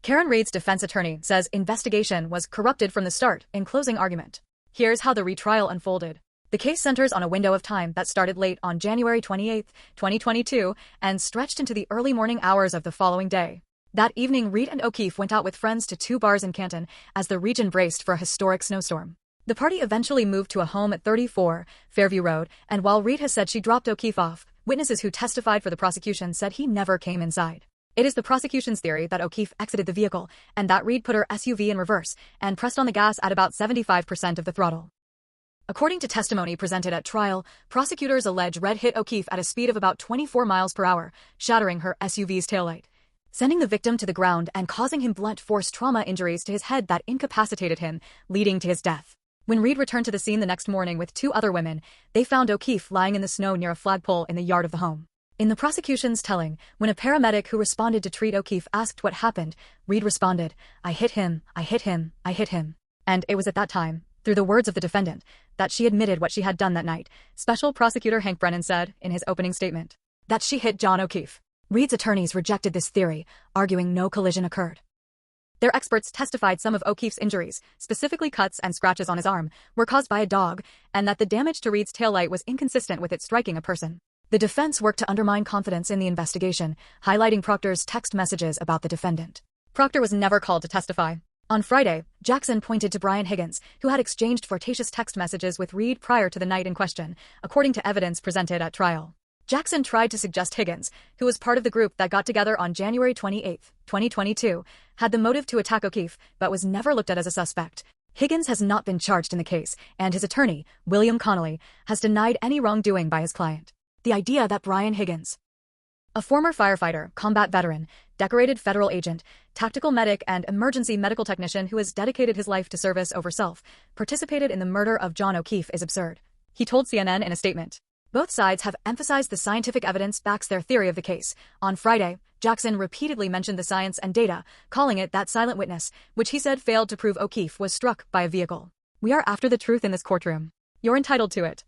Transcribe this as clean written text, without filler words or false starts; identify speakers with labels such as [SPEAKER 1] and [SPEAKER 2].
[SPEAKER 1] Karen Reed's defense attorney says investigation was corrupted from the start in closing argument. Here's how the retrial unfolded. The case centers on a window of time that started late on January 28, 2022, and stretched into the early morning hours of the following day. That evening, Reed and O'Keefe went out with friends to two bars in Canton as the region braced for a historic snowstorm. The party eventually moved to a home at 34 Fairview Road, and while Reed has said she dropped O'Keefe off, witnesses who testified for the prosecution said he never came inside. It is the prosecution's theory that O'Keefe exited the vehicle and that Reed put her SUV in reverse and pressed on the gas at about 75% of the throttle. According to testimony presented at trial, prosecutors allege Reed hit O'Keefe at a speed of about 24 miles per hour, shattering her SUV's taillight, sending the victim to the ground and causing him blunt force trauma injuries to his head that incapacitated him, leading to his death. When Reed returned to the scene the next morning with two other women, they found O'Keefe lying in the snow near a flagpole in the yard of the home. In the prosecution's telling, when a paramedic who responded to treat O'Keefe asked what happened, Reed responded, "I hit him, I hit him, I hit him." And it was at that time, through the words of the defendant, that she admitted what she had done that night. Special Prosecutor Hank Brennan said, in his opening statement, that she hit John O'Keefe. Reed's attorneys rejected this theory, arguing no collision occurred. Their experts testified some of O'Keefe's injuries, specifically cuts and scratches on his arm, were caused by a dog, and that the damage to Reed's taillight was inconsistent with it striking a person. The defense worked to undermine confidence in the investigation, highlighting Proctor's text messages about the defendant. Proctor was never called to testify. On Friday, Jackson pointed to Brian Higgins, who had exchanged flirtatious text messages with Reed prior to the night in question, according to evidence presented at trial. Jackson tried to suggest Higgins, who was part of the group that got together on January 28, 2022, had the motive to attack O'Keefe, but was never looked at as a suspect. Higgins has not been charged in the case, and his attorney, William Connolly, has denied any wrongdoing by his client. The idea that Brian Higgins, a former firefighter, combat veteran, decorated federal agent, tactical medic, and emergency medical technician who has dedicated his life to service over self, participated in the murder of John O'Keefe is absurd, he told CNN in a statement. Both sides have emphasized the scientific evidence backs their theory of the case. On Friday, Jackson repeatedly mentioned the science and data, calling it that silent witness, which he said failed to prove O'Keefe was struck by a vehicle. "We are after the truth in this courtroom. You're entitled to it."